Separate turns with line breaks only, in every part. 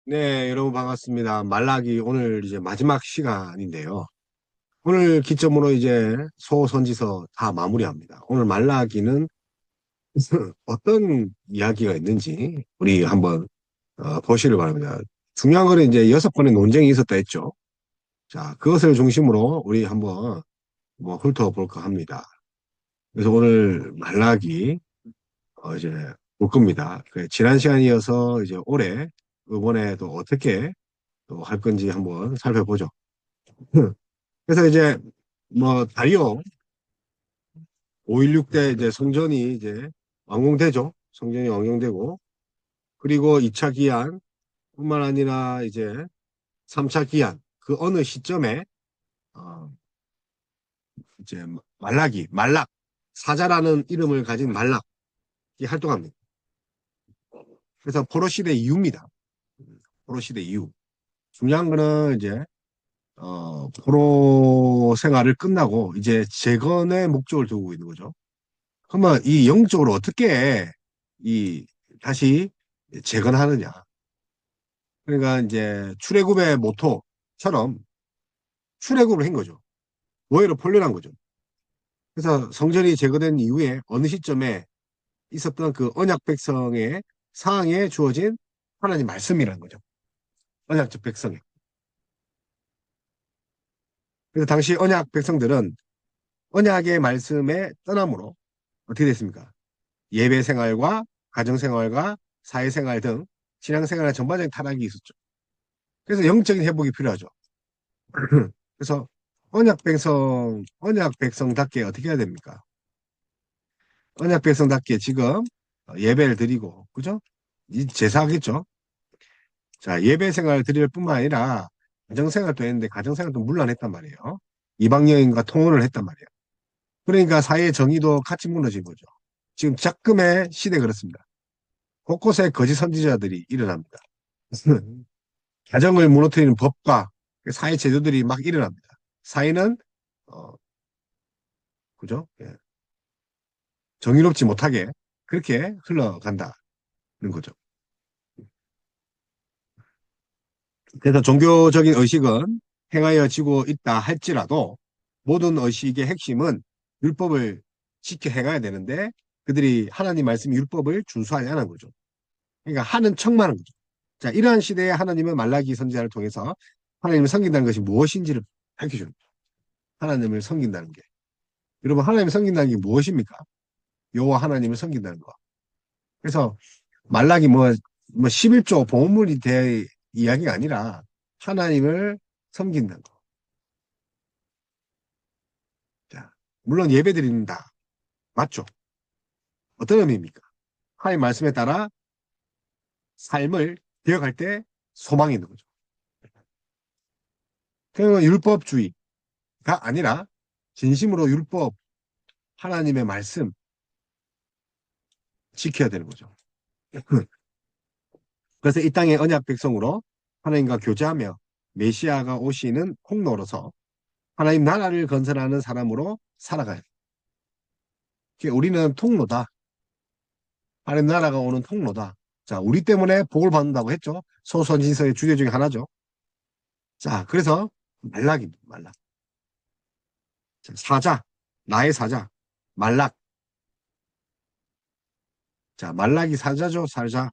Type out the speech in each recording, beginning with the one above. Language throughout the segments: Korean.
네, 여러분 반갑습니다. 말라기 오늘 이제 마지막 시간인데요. 오늘 기점으로 이제 소선지서 다 마무리합니다. 오늘 말라기는 어떤 이야기가 있는지 우리 한번 보시길 바랍니다. 중요한 거는 이제 6번의 논쟁이 있었다 했죠. 자, 그것을 중심으로 우리 한번 뭐 훑어볼까 합니다. 그래서 오늘 말라기 이제 볼 겁니다. 지난 시간이어서 이제 올해 이번에도 어떻게 또 할 건지 한번 살펴보죠. 그래서 이제 뭐 다리오 516때 이제 성전이 이제 완공되죠. 성전이 완공되고 그리고 2차 기한 뿐만 아니라 이제 3차 기한 그 어느 시점에 어 이제 말락 사자라는 이름을 가진 말락이 활동합니다. 그래서 포로 시대 이후입니다. 포로 시대 이후. 중요한 거는 이제 포로 생활을 끝나고 이제 재건의 목적을 두고 있는 거죠. 그러면 이 영적으로 어떻게 이 다시 재건하느냐. 그러니까 이제 출애굽의 모토처럼 출애굽을 한 거죠. 노예로 풀려난 거죠. 그래서 성전이 제거된 이후에 어느 시점에 있었던 그 언약 백성의 상황에 주어진 하나님 말씀이라는 거죠. 언약적 백성에. 그래서 당시 언약 백성들은 언약의 말씀에 떠남으로 어떻게 됐습니까? 예배 생활과 가정 생활과 사회 생활 등 신앙 생활의 전반적인 타락이 있었죠. 그래서 영적인 회복이 필요하죠. 그래서 언약 백성답게 어떻게 해야 됩니까? 언약 백성답게 지금 예배를 드리고, 그죠? 이 제사하겠죠? 자, 예배 생활을 드릴 뿐만 아니라 가정생활도 했는데 가정생활도 물러냈단 말이에요. 이방 여인과 통혼을 했단 말이에요. 그러니까 사회의 정의도 같이 무너진 거죠. 지금 작금의 시대 그렇습니다. 곳곳에 거짓 선지자들이 일어납니다. 가정을 무너뜨리는 법과 사회 제도들이 막 일어납니다. 사회는 어, 그죠? 예. 정의롭지 못하게 그렇게 흘러간다는 거죠. 그래서 종교적인 의식은 행하여지고 있다 할지라도 모든 의식의 핵심은 율법을 지켜 행해야 되는데 그들이 하나님 말씀 율법을 준수하지 않은 거죠. 그러니까 하는 척만 하는 거죠. 자, 이러한 시대에 하나님은 말라기 선지자를 통해서 하나님을 섬긴다는 것이 무엇인지를 밝혀줍니다. 하나님을 섬긴다는 게. 여러분, 하나님을 섬긴다는 게 무엇입니까? 여호와 하나님을 섬긴다는 거. 그래서 말라기 뭐 11조 보험물이 될 이야기가 아니라 하나님을 섬긴다는 거. 자, 물론 예배 드린다. 맞죠? 어떤 의미입니까? 하나님 말씀에 따라 삶을 되어갈 때 소망이 있는 거죠. 그러면 율법주의가 아니라 진심으로 율법, 하나님의 말씀 지켜야 되는 거죠. 그래서 이 땅의 언약 백성으로 하나님과 교제하며 메시아가 오시는 통로로서 하나님 나라를 건설하는 사람으로 살아가요. 우리는 통로다. 하나님 나라가 오는 통로다. 자, 우리 때문에 복을 받는다고 했죠. 소선지서의 주제 중에 하나죠. 자, 그래서 말락입니다. 말락. 자, 사자, 나의 사자, 말락. 자, 말락이 사자죠, 사자.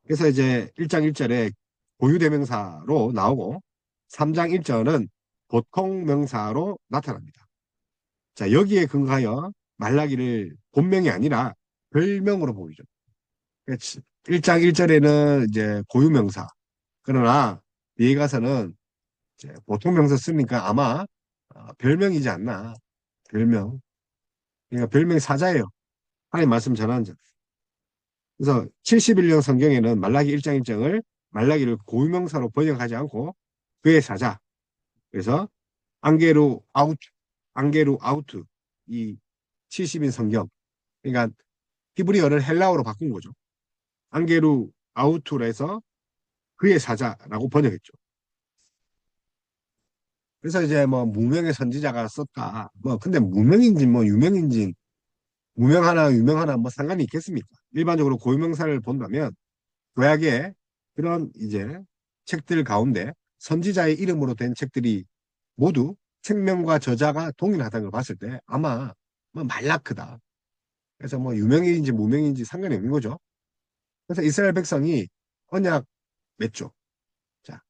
그래서 이제 1장 1절에 고유대명사로 나오고 3장 1절은 보통명사로 나타납니다. 자, 여기에 근거하여 말라기를 본명이 아니라 별명으로 보이죠. 1장 1절에는 이제 고유명사. 그러나 뒤에 가서는 이제 보통명사 쓰니까 아마 별명이지 않나. 별명. 그러니까 별명이 사자예요. 하나님 말씀 전하는 자. 그래서 71년 성경에는 말라기 1장 1장을 말라기를 고유명사로 번역하지 않고 그의 사자. 그래서 안게루 아우트, 안게루 아우트 이 70인 성경. 그러니까 히브리어를 헬라어로 바꾼 거죠. 안게루 아우투로 해서 그의 사자라고 번역했죠. 그래서 이제 뭐 무명의 선지자가 썼다. 뭐 근데 무명인지 뭐 유명인지 무명하나 유명하나 뭐 상관이 있겠습니까? 일반적으로 고유명사를 본다면 구약의 그런 이제 책들 가운데 선지자의 이름으로 된 책들이 모두 책명과 저자가 동일하다는 걸 봤을 때 아마 뭐 말라크다. 그래서 뭐 유명인지 무명인지 상관이 없는 거죠. 그래서 이스라엘 백성이 언약 맺죠. 자,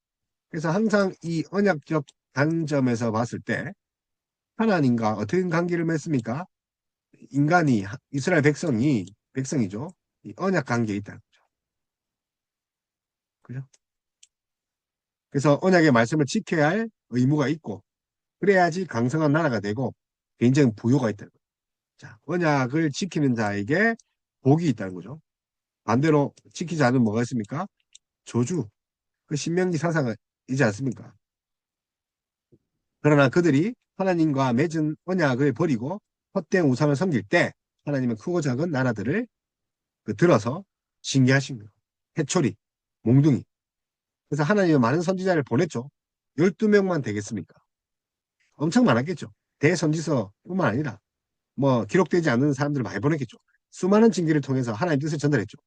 그래서 항상 이 언약적 관점에서 봤을 때 하나님과 어떻게 관계를 맺습니까? 인간이 이스라엘 백성이죠. 이 언약 관계에 있다는 거죠. 그죠? 그래서 언약의 말씀을 지켜야 할 의무가 있고 그래야지 강성한 나라가 되고 굉장히 부요가 있다는 거죠. 자, 언약을 지키는 자에게 복이 있다는 거죠. 반대로 지키지 않으면 뭐가 있습니까? 저주. 그 신명기 사상이지 않습니까? 그러나 그들이 하나님과 맺은 언약을 버리고 헛된 우상을 섬길 때 하나님은 크고 작은 나라들을 들어서 징계하신 거예요. 해초리, 몽둥이. 그래서 하나님은 많은 선지자를 보냈죠. 12명만 되겠습니까? 엄청 많았겠죠. 대선지서뿐만 아니라 뭐 기록되지 않는 사람들을 많이 보냈겠죠. 수많은 징계를 통해서 하나님 뜻을 전달했죠.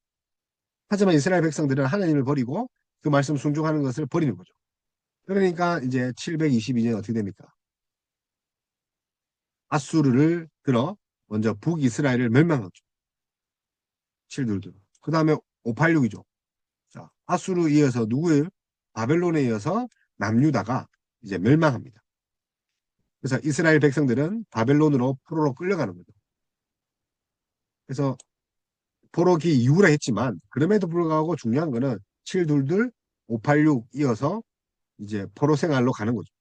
하지만 이스라엘 백성들은 하나님을 버리고 그 말씀 순종하는 것을 버리는 거죠. 그러니까 이제 722년 어떻게 됩니까? 아수르를 들어 먼저 북이스라엘을 멸망하죠. 722. 그 다음에 586이죠. 자, 아수르 이어서 누구예요? 바벨론에 이어서 남유다가 이제 멸망합니다. 그래서 이스라엘 백성들은 바벨론으로 포로로 끌려가는 거죠. 그래서 포로기 이후라 했지만 그럼에도 불구하고 중요한 거는 722, 586 이어서 이제 포로 생활로 가는 거죠.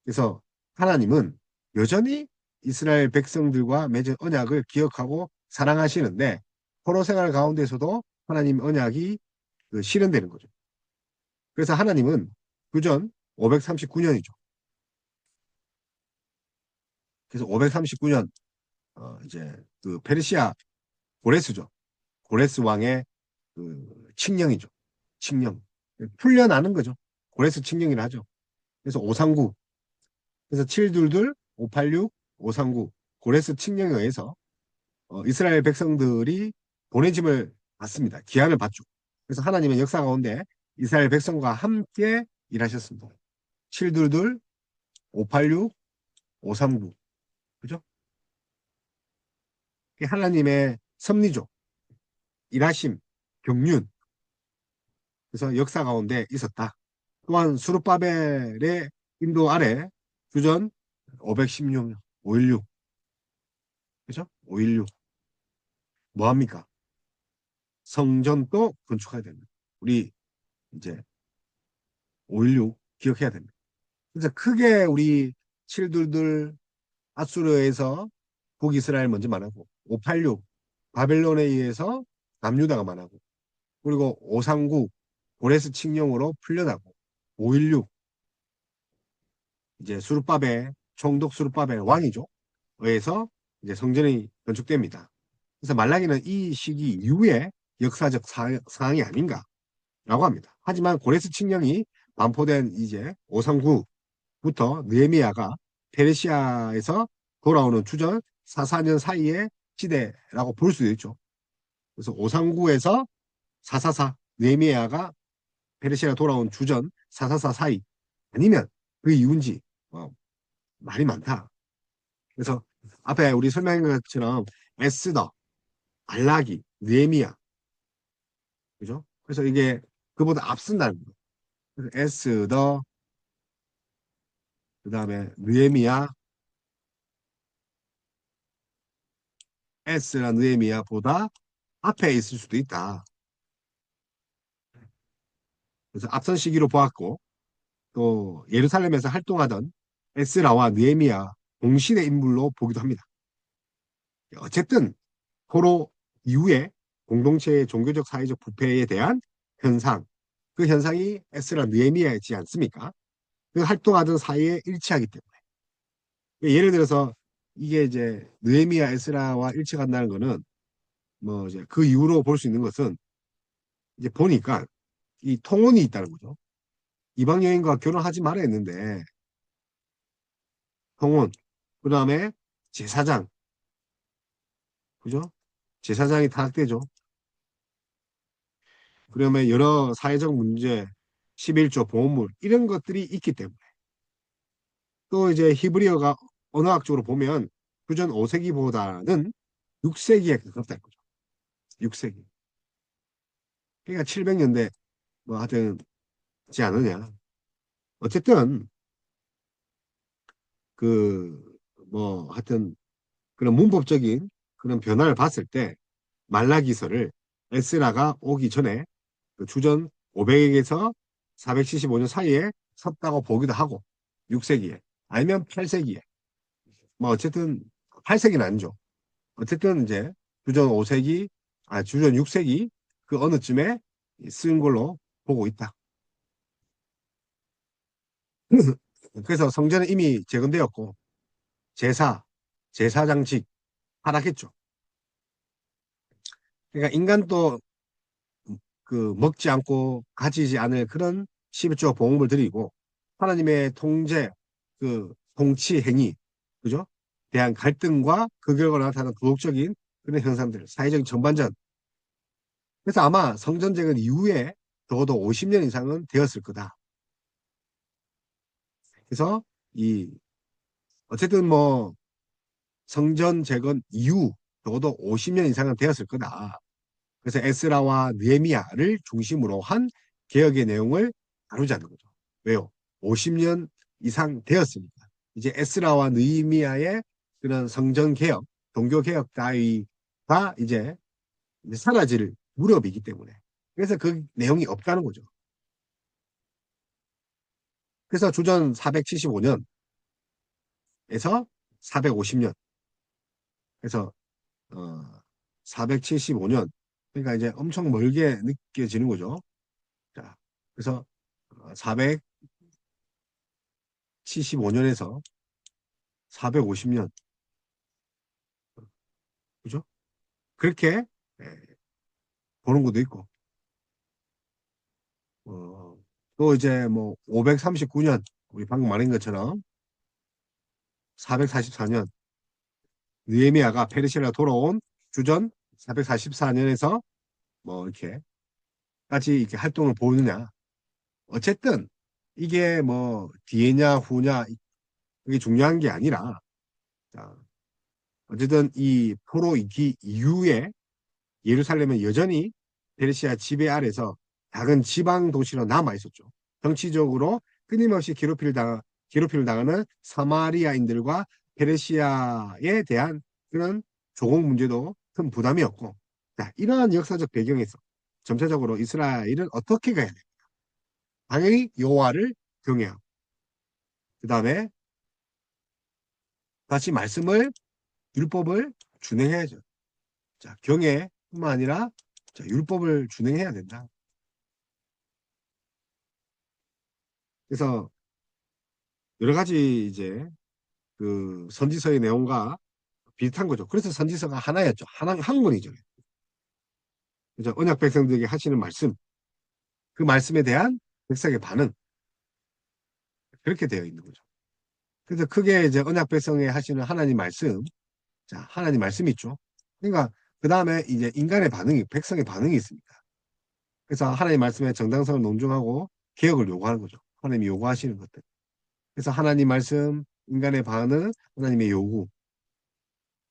그래서 하나님은 여전히 이스라엘 백성들과 맺은 언약을 기억하고 사랑하시는데 포로 생활 가운데서도 하나님 언약이 실현되는 거죠. 그래서 하나님은 구전 539년이죠. 그래서 539년 이제 그 페르시아 고레스죠. 고레스 왕의 그 칙령이죠. 칙령. 풀려나는 거죠. 고레스 칙령이라 하죠. 그래서 539. 그래서 722, 586, 539 고레스 칙령에 의해서 이스라엘 백성들이 보내짐을 받습니다. 기한을 받죠. 그래서 하나님의 역사 가운데 이스라엘 백성과 함께 일하셨습니다. 722, 586, 539. 그죠? 하나님의 섭리죠. 일하심, 경륜. 그래서 역사 가운데 있었다. 또한 수르바벨의 인도 아래 주전 516년, 516. 그죠? 516. 뭐 합니까? 성전도 건축해야 됩니다. 우리 이제 516 기억해야 됩니다. 그래서 크게 우리 722 아수르에서 북이스라엘 먼저 말하고 586 바벨론에 의해서 남유다가 말하고 그리고 539 고레스 칙령으로 풀려나고 516 이제 수르바벨 총독 수르바벨 왕이죠. 의해서 이제 성전이 건축됩니다. 그래서 말라기는 이 시기 이후에 역사적 상황이 아닌가라고 합니다. 하지만 고레스 칙령이 반포된 이제 539부터 느헤미야가 페르시아에서 돌아오는 주전 444년 사이의 시대라고 볼 수도 있죠. 그래서 539에서 444 느헤미야가 페르시아 돌아온 주전 444 사이 아니면 그 이후인지 말이 많다. 그래서 앞에 우리 설명한 것처럼 에스더, 말라기, 느헤미야 그죠? 그래서 이게 그보다 앞선다는 거예요. 그래서 에스더 그다음에 느헤미야 에스라 느헤미야보다 앞에 있을 수도 있다. 그래서 앞선 시기로 보았고 또 예루살렘에서 활동하던 에스라와 느헤미야 동시대 인물로 보기도 합니다. 어쨌든 포로 이후에 공동체의 종교적 사회적 부패에 대한 현상 그 현상이 에스라 느헤미야였지 않습니까? 그 활동하던 사이에 일치하기 때문에 예를 들어서 이게 이제 느헤미야 에스라와 일치한다는 거는 뭐 이제 그 이후로 볼 수 있는 것은 이제 보니까 이 통혼이 있다는 거죠. 이방 여인과 결혼하지 말아야 했는데 통혼 그다음에 제사장 그죠? 제사장이 타락되죠. 그러면 여러 사회적 문제, 11조 보호물 이런 것들이 있기 때문에 또 이제 히브리어가 언어학적으로 보면 주전 5세기보다는 6세기에 가깝다는 거죠. 6세기. 그러니까 700년대 뭐 하여튼 지 않느냐. 어쨌든 그 뭐 하여튼 그런 문법적인 그런 변화를 봤을 때 말라기서를 에스라가 오기 전에 그 주전 500에서 475년 사이에 섰다고 보기도 하고 6세기에 아니면 8세기에 뭐 어쨌든 8세기는 아니죠. 어쨌든 이제 주전 5세기 주전 6세기 그 어느쯤에 쓴 걸로 보고 있다. 그래서 성전은 이미 재건되었고 제사장직 하락했죠. 그러니까 인간도 그 먹지 않고 가지지 않을 그런 11조 봉음을 드리고 하나님의 통제, 그 통치 행위, 그죠? 대한 갈등과 그 결과로 나타나는 도덕적인 그런 현상들, 사회적인 전반전. 그래서 아마 성전쟁은 이후에 적어도 50년 이상은 되었을 거다. 그래서 이 어쨌든 뭐 성전 재건 이후 적어도 50년 이상은 되었을 거다. 그래서 에스라와 느헤미야를 중심으로 한 개혁의 내용을 다루자는 거죠. 왜요? 50년 이상 되었으니까. 이제 에스라와 느헤미야의 그런 성전 개혁, 종교 개혁 따위가 이제 사라질 무렵이기 때문에. 그래서 그 내용이 없다는 거죠. 그래서 주전 475년에서 450년. 그래서 475년. 그러니까 이제 엄청 멀게 느껴지는 거죠. 자, 그래서 475년에서 450년, 그죠? 그렇게 예, 보는 것도 있고, 어, 또 이제 뭐 539년, 우리 방금 말한 것처럼 444년, 느헤미야가 페르시아가 돌아온 주전 444년에서 뭐 이렇게까지 이렇게 활동을 보느냐. 어쨌든 이게 뭐 뒤에냐 후냐 그게 중요한 게 아니라, 자, 어쨌든 이 포로 이기 이후에 예루살렘은 여전히 페르시아 지배 아래서 작은 지방 도시로 남아 있었죠. 정치적으로 끊임없이 괴롭힘을 당하는 사마리아인들과 페르시아에 대한 그런 조공 문제도 큰 부담이었고, 자, 이러한 역사적 배경에서 점차적으로 이스라엘은 어떻게 가야 돼? 당연히 여호와를 경외하고, 그 다음에 다시 말씀을 율법을 준행해야죠. 자, 경외뿐만 아니라 자, 율법을 준행해야 된다. 그래서 여러 가지 이제 그 선지서의 내용과 비슷한 거죠. 그래서 선지서가 하나였죠. 한 권이죠. 그죠? 언약 백성들에게 하시는 말씀, 그 말씀에 대한 백성의 반응 그렇게 되어 있는 거죠. 그래서 크게 이제 언약 백성에 하시는 하나님 말씀, 자 하나님 말씀이 있죠. 그러니까 그 다음에 이제 인간의 반응이 백성의 반응이 있습니다. 그래서 하나님 말씀의 정당성을 논증하고 개혁을 요구하는 거죠. 하나님이 요구하시는 것들. 그래서 하나님 말씀, 인간의 반응, 하나님의 요구.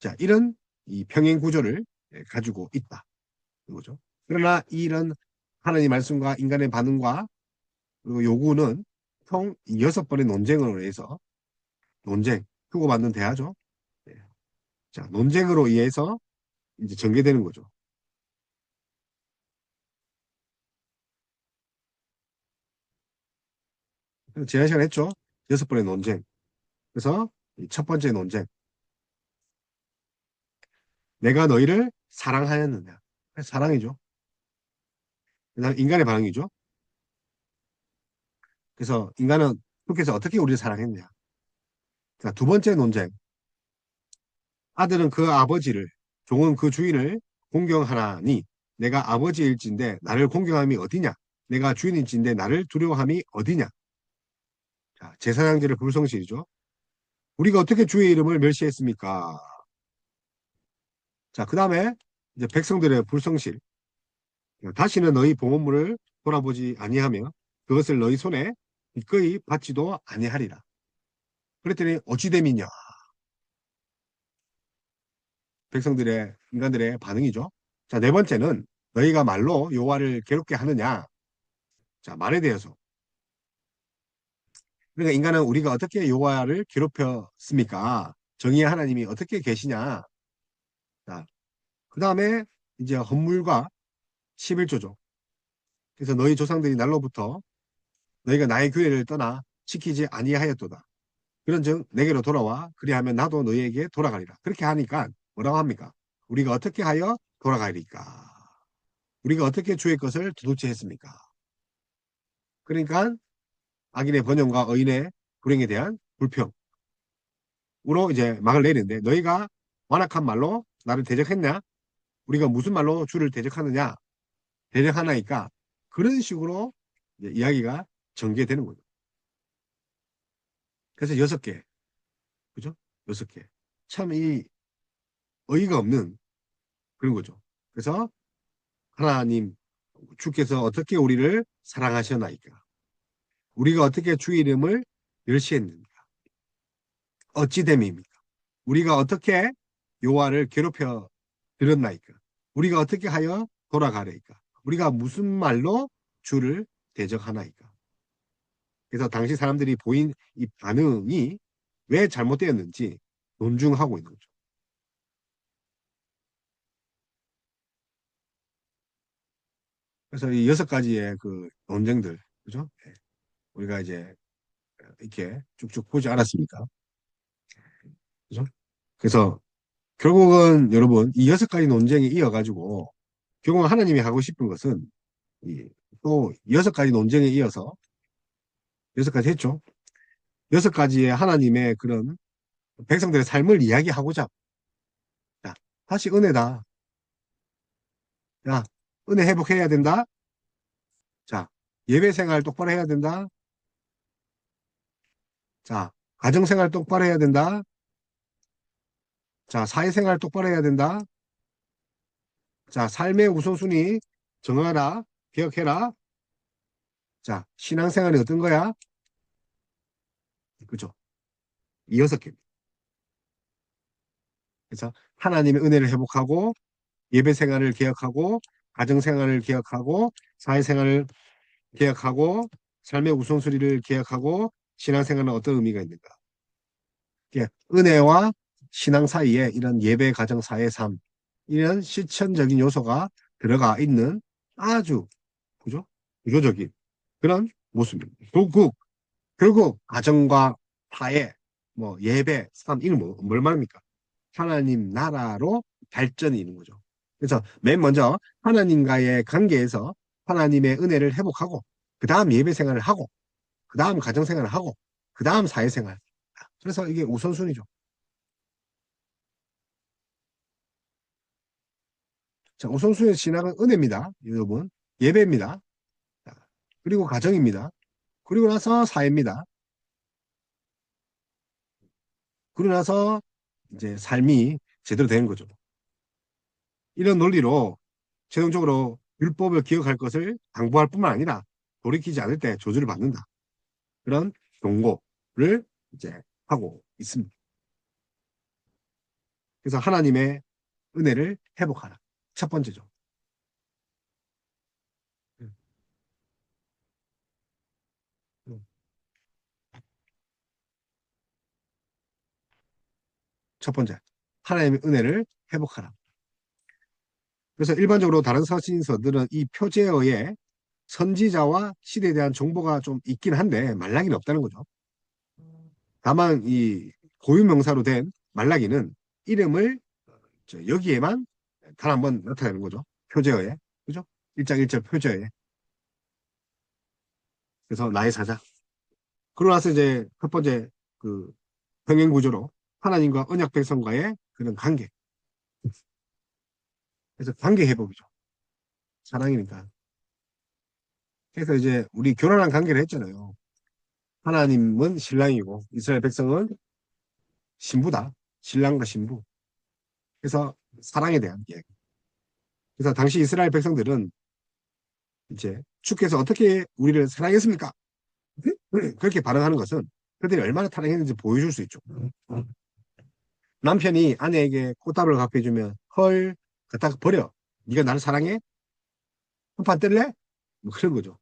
자 이런 이 평행 구조를 가지고 있다. 이거죠. 그러나 이런 하나님 말씀과 인간의 반응과 그리고 요구는 총 6번의 논쟁으로 해서 주고받는 대화죠. 예. 자, 논쟁으로 의해서 이제 전개되는 거죠. 지난 시간에 했죠. 6번의 논쟁. 그래서 첫 번째 논쟁. 내가 너희를 사랑하였느냐. 사랑이죠. 그다음 인간의 반응이죠. 그래서 인간은 주께서 어떻게 우리를 사랑했냐. 자, 두 번째 논쟁. 아들은 그 아버지를, 종은 그 주인을 공경하나니 내가 아버지일진데 나를 공경함이 어디냐? 내가 주인일진데 나를 두려워함이 어디냐? 자, 제사장들의 불성실이죠. 우리가 어떻게 주의 이름을 멸시했습니까? 자, 그 다음에 이제 백성들의 불성실. 다시는 너희 보물을 돌아보지 아니하며 그것을 너희 손에 기꺼이 받지도 아니하리라. 그랬더니 어찌 됨이냐? 백성들의 인간들의 반응이죠. 자, 네 번째는 너희가 말로 여호와를 괴롭게 하느냐? 자, 말에 대해서. 그러니까 인간은 우리가 어떻게 여호와를 괴롭혔습니까? 정의의 하나님이 어떻게 계시냐? 자, 그 다음에 이제 헌물과 11조죠. 그래서 너희 조상들이 날로부터 너희가 나의 규례를 떠나 지키지 아니하였도다. 그런즉 내게로 돌아와 그리하면 나도 너희에게 돌아가리라. 그렇게 하니까 뭐라고 합니까? 우리가 어떻게 하여 돌아가리까? 우리가 어떻게 주의 것을 도둑질 했습니까? 그러니까 악인의 번영과 의인의 불행에 대한 불평으로 이제 막을 내리는데 너희가 완악한 말로 나를 대적했냐? 우리가 무슨 말로 주를 대적하느냐? 대적하나니까 그런 식으로 이제 이야기가 전개되는 거죠. 그래서 6개, 그죠? 6개. 참 이 어이가 없는 그런 거죠. 그래서 하나님, 주께서 어떻게 우리를 사랑하셨나이까? 우리가 어떻게 주 이름을 멸시했는가? 어찌 됨입니까? 우리가 어떻게 여호와를 괴롭혀 드렸나이까? 우리가 어떻게 하여 돌아가래이까? 우리가 무슨 말로 주를 대적하나이까? 그래서 당시 사람들이 보인 이 반응이 왜 잘못되었는지 논중하고 있는 거죠. 그래서 이 6가지의 그 논쟁들, 그죠? 예. 우리가 이제 이렇게 쭉쭉 보지 않았습니까? 그죠? 그래서 결국은 여러분 이 6가지 논쟁이 이어가지고 결국은 하나님이 하고 싶은 것은 또 6가지 논쟁에 이어서 6가지 했죠. 6가지의 하나님의 그런 백성들의 삶을 이야기하고자 야, 다시 은혜다. 야, 은혜 회복해야 된다. 자, 예배 생활 똑바로 해야 된다. 자, 가정 생활 똑바로 해야 된다. 자, 사회생활 똑바로 해야 된다. 자, 삶의 우선순위 정하라. 기억해라. 자, 신앙생활이 어떤 거야? 그죠? 이 6개. 그래서 하나님의 은혜를 회복하고 예배 생활을 개혁하고 가정 생활을 개혁하고 사회 생활을 개혁하고 삶의 우선순위를 개혁하고 신앙생활은 어떤 의미가 있는가? 예, 은혜와 신앙 사이에 이런 예배 가정 사회 삶 이런 실천적인 요소가 들어가 있는 아주 그죠? 구조적인 그런 모습입니다. 결국 가정과 사회 뭐 예배 삶 이건 뭘 말합니까? 하나님 나라로 발전이 있는 거죠. 그래서 맨 먼저 하나님과의 관계에서 하나님의 은혜를 회복하고 그 다음 예배 생활을 하고 그 다음 가정 생활을 하고 그 다음 사회생활. 그래서 이게 우선순위죠. 자, 우선순위의 진학은 은혜입니다. 여러분. 예배입니다. 자, 그리고 가정입니다. 그리고 나서 사회입니다. 그러고 나서 이제 삶이 제대로 되는 거죠. 이런 논리로 최종적으로 율법을 기억할 것을 당부할 뿐만 아니라 돌이키지 않을 때 저주를 받는다. 그런 경고를 이제 하고 있습니다. 그래서 하나님의 은혜를 회복하라. 첫 번째죠. 음, 음. 첫 번째. 하나님의 은혜를 회복하라. 그래서 일반적으로 다른 서신서들은 이 표제어에 선지자와 시대에 대한 정보가 좀 있긴 한데 말라기는 없다는 거죠. 다만 이 고유명사로 된 말라기는 이름을 여기에만 단 한 번 나타내는 거죠. 표제어에. 그죠? 1장 1절 표제어에. 그래서 나의 사자. 그러고 나서 이제 첫 번째 그 병행 구조로 하나님과 언약 백성과의 그런 관계. 그래서 관계 회복이죠. 사랑이니까. 그래서 이제 우리 결혼한 관계를 했잖아요. 하나님은 신랑이고 이스라엘 백성은 신부다. 신랑과 신부. 그래서 사랑에 대한 이야기. 그래서 당시 이스라엘 백성들은 이제 주께서 어떻게 우리를 사랑했습니까? 그렇게 반응하는 것은 그들이 얼마나 사랑했는지 보여줄 수 있죠. 남편이 아내에게 꽃다발을 갖다 주면 헐 갖다 버려. 네가 나를 사랑해? 한판 뜰래? 뭐 그런 거죠.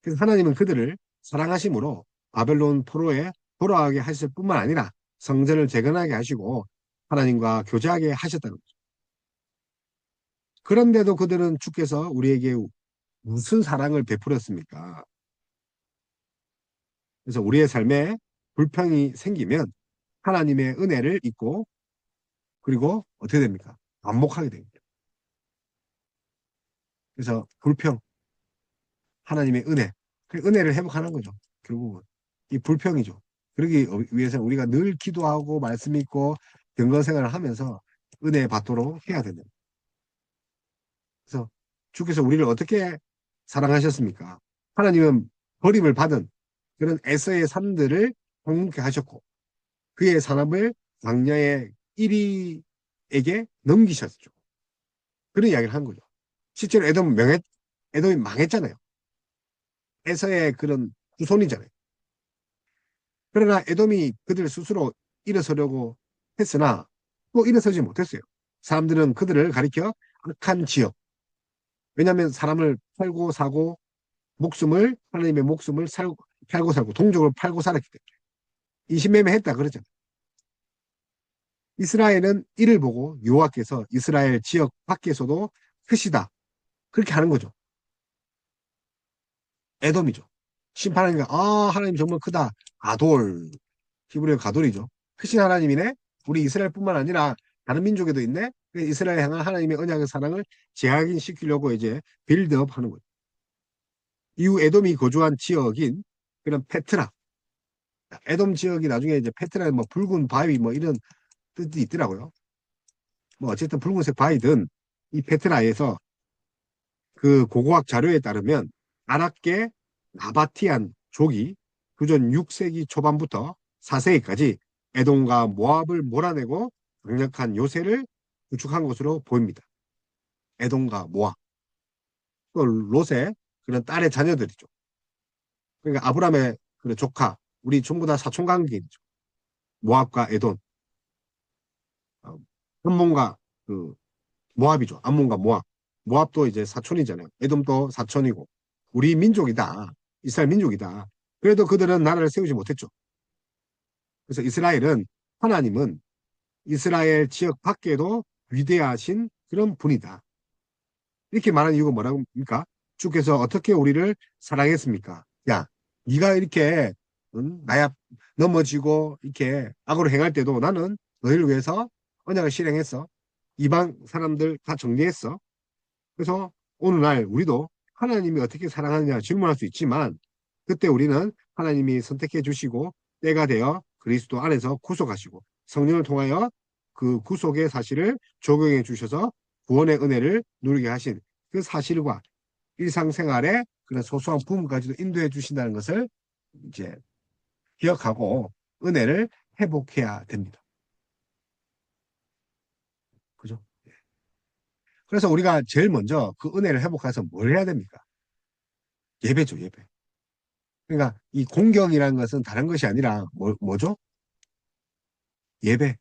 그래서 하나님은 그들을 사랑하심으로 바벨론 포로에 돌아가게 하실 뿐만 아니라 성전을 재건하게 하시고 하나님과 교제하게 하셨다는 거죠. 그런데도 그들은 주께서 우리에게 무슨 사랑을 베풀었습니까? 그래서 우리의 삶에 불평이 생기면 하나님의 은혜를 잊고 그리고 어떻게 됩니까? 반복하게 됩니다. 그래서 불평, 하나님의 은혜, 그 은혜를 회복하는 거죠. 결국은 이 불평이죠. 그러기 위해서 우리가 늘 기도하고 말씀 읽고 경건 생활을 하면서 은혜 받도록 해야 됩니다. 그래서 주께서 우리를 어떻게 사랑하셨습니까? 하나님은 버림을 받은 그런 에서의 삶들을 방문케 하셨고 그의 산업을 광야의 1위에게 넘기셨죠. 그런 이야기를 한 거죠. 실제로 에돔이 망했잖아요. 에서의 그런 후손이잖아요. 그러나 에돔이 그들 스스로 일어서려고 했으나 또 일어서지 못했어요. 사람들은 그들을 가리켜 악한 지역. 왜냐하면 사람을 팔고 사고 하나님의 목숨을 팔고 살고 동족을 팔고 살았기 때문에 인신매매했다 그러잖아요. 이스라엘은 이를 보고 여호와께서 이스라엘 지역 밖에서도 크시다 그렇게 하는 거죠. 에돔이죠. 심판하니까 하나님 정말 크다. 가돌 히브리어 가돌이죠. 크신 하나님이네. 우리 이스라엘뿐만 아니라 다른 민족에도 있네. 이스라엘 향한 하나님의 언약의 사랑을 재확인시키려고 이제 빌드업 하는 거죠. 이후 에돔이 거주한 지역인 그런 페트라. 에돔 지역이 나중에 이제 페트라는 뭐 붉은 바위 뭐 이런 뜻이 있더라고요. 뭐 어쨌든 붉은색 바위든 이 페트라에서 그 고고학 자료에 따르면 아랍계 나바티안 족이 주전 6세기 초반부터 4세기까지 에돔과 모압을 몰아내고 강력한 요새를 구축한 것으로 보입니다. 에돔과 모압, 또 롯의 그런 딸의 자녀들이죠. 그러니까 아브라함의 그 조카, 우리 전부 다 사촌 관계이죠. 모압과 에돔, 어, 암몬과 그 모압이죠. 암몬과 모압. 모압도 이제 사촌이잖아요. 에돔도 사촌이고 우리 민족이다. 이스라엘 민족이다. 그래도 그들은 나라를 세우지 못했죠. 그래서 하나님은 이스라엘 지역 밖에도 위대하신 그런 분이다. 이렇게 말하는 이유가 뭐랍니까? 주께서 어떻게 우리를 사랑했습니까? 야, 네가 이렇게 나야 넘어지고 이렇게 악으로 행할 때도 나는 너희를 위해서 언약을 실행했어. 이방 사람들 다 정리했어. 그래서 오늘 날 우리도 하나님이 어떻게 사랑하느냐 질문할 수 있지만 그때 우리는 하나님이 선택해 주시고 때가 되어 그리스도 안에서 구속하시고 성령을 통하여 그 구속의 사실을 적용해 주셔서 구원의 은혜를 누리게 하신 그 사실과 일상생활의 그런 소소한 부분까지도 인도해 주신다는 것을 이제 기억하고 은혜를 회복해야 됩니다. 그죠? 그래서 우리가 제일 먼저 그 은혜를 회복해서 뭘 해야 됩니까? 예배죠, 예배. 그러니까 이 공경이라는 것은 다른 것이 아니라 뭐죠? 예배.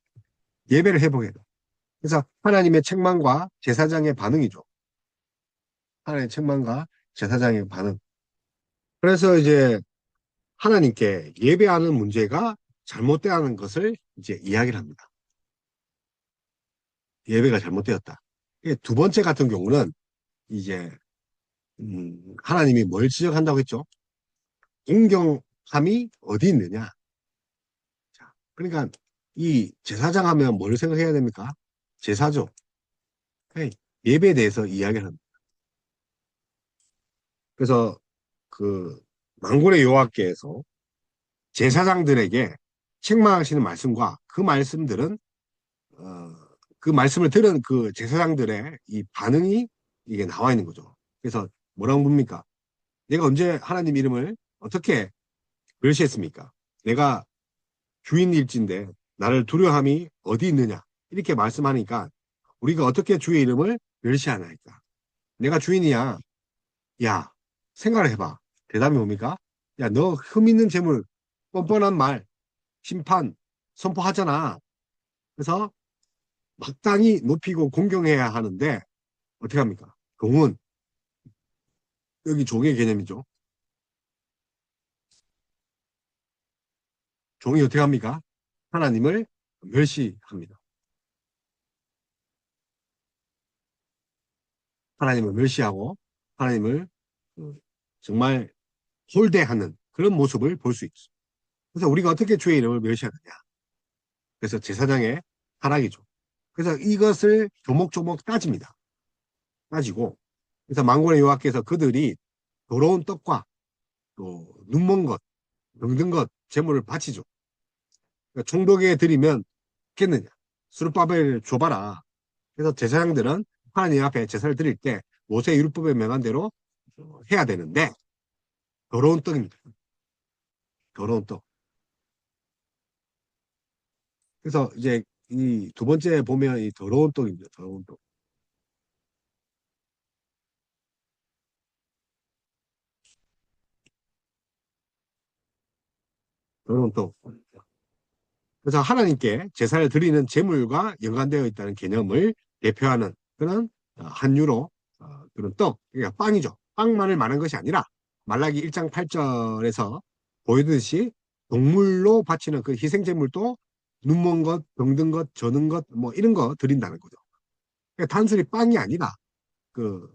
예배를 회복해야 돼. 그래서 하나님의 책망과 제사장의 반응이죠. 하나님의 책망과 제사장의 반응. 그래서 이제 하나님께 예배하는 문제가 잘못되는 것을 이제 이야기를 합니다. 예배가 잘못되었다. 두 번째 같은 경우는 이제 하나님이 뭘 지적한다고 했죠? 공경함이 어디 있느냐? 자, 그러니까 이 제사장 하면 뭘 생각해야 됩니까? 제사죠. 네, 예배에 대해서 이야기를 합니다. 그래서 그 망군의 여호와께서 제사장들에게 책망하시는 말씀과 그 말씀들은 그 말씀을 들은 그 제사장들의 이 반응이 이게 나와 있는 거죠. 그래서 뭐라고 봅니까? 내가 언제 하나님 이름을 어떻게 멸시했습니까? 내가 주인일진데 나를 두려함이 어디 있느냐? 이렇게 말씀하니까 우리가 어떻게 주의 이름을 멸시하나이까? 내가 주인이야. 야, 생각을 해봐. 대답이 뭡니까? 야, 너 흠 있는 재물, 뻔뻔한 말, 심판, 선포하잖아. 그래서 마땅히 높이고 공경해야 하는데, 어떻게 합니까? 종은, 여기 종의 개념이죠. 종이 어떻게 합니까? 하나님을 멸시합니다. 하나님을 멸시하고, 하나님을 어, 정말 홀대하는 그런 모습을 볼 수 있어. 그래서 우리가 어떻게 주의 이름을 멸시하느냐. 그래서 제사장의 타락이죠. 그래서 이것을 조목조목 따집니다. 따지고, 그래서 망군의 여호와께서 그들이 더러운 떡과 또 눈먼 것 등등 것 제물을 바치죠. 그러니까 총독에 드리면 겠느냐. 수르바벨 줘봐라. 그래서 제사장들은 하나님 앞에 제사를 드릴 때 모세 율법에 명한 대로 해야 되는데 더러운 떡입니다. 더러운 떡. 그래서 이제 이 두 번째 보면 이 더러운 떡입니다. 더러운 떡. 더러운 떡. 그래서 하나님께 제사를 드리는 제물과 연관되어 있다는 개념을 대표하는 그런 한유로 그런 떡, 그러니까 빵이죠. 빵만을 말한 것이 아니라 말라기 1장 8절에서 보여듯이 동물로 바치는 그 희생제물도 눈먼 것, 병든 것, 저는 것, 뭐 이런 거 드린다는 거죠. 그러니까 단순히 빵이 아니라 그,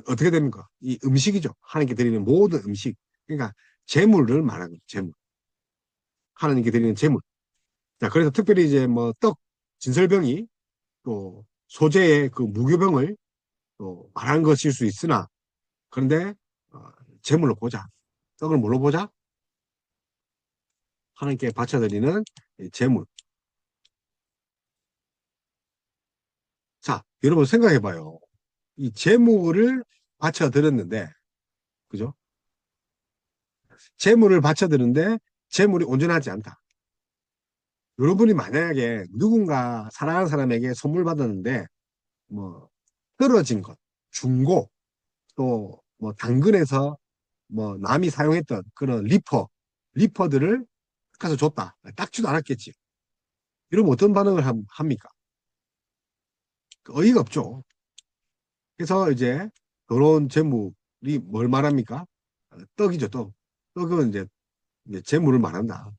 떻게 됩니까? 이 음식이죠. 하나님께 드리는 모든 음식. 그러니까 제물을 말하는 거죠. 제물. 하나님께 드리는 제물. 자, 그래서 특별히 이제 뭐 떡, 진설병이 또 소재의 그 무교병을 또 말하는 것일 수 있으나 그런데 제물로 보자. 떡을 뭘로 보자? 하나님께 바쳐드리는 제물. 자, 여러분 생각해봐요. 이 제물을 바쳐드렸는데, 그죠? 제물을 바쳐드는데 제물이 온전하지 않다. 여러분이 만약에 누군가 사랑하는 사람에게 선물 받았는데 뭐 떨어진 것, 중고, 또 뭐 당근에서 뭐 남이 사용했던 그런 리퍼들을 가서 줬다. 닦지도 않았겠지. 이러면 어떤 반응을 합니까? 어이가 없죠. 그래서 이제 더러운 재물이 뭘 말합니까? 떡이죠, 떡. 떡은 이제 재물을 말한다.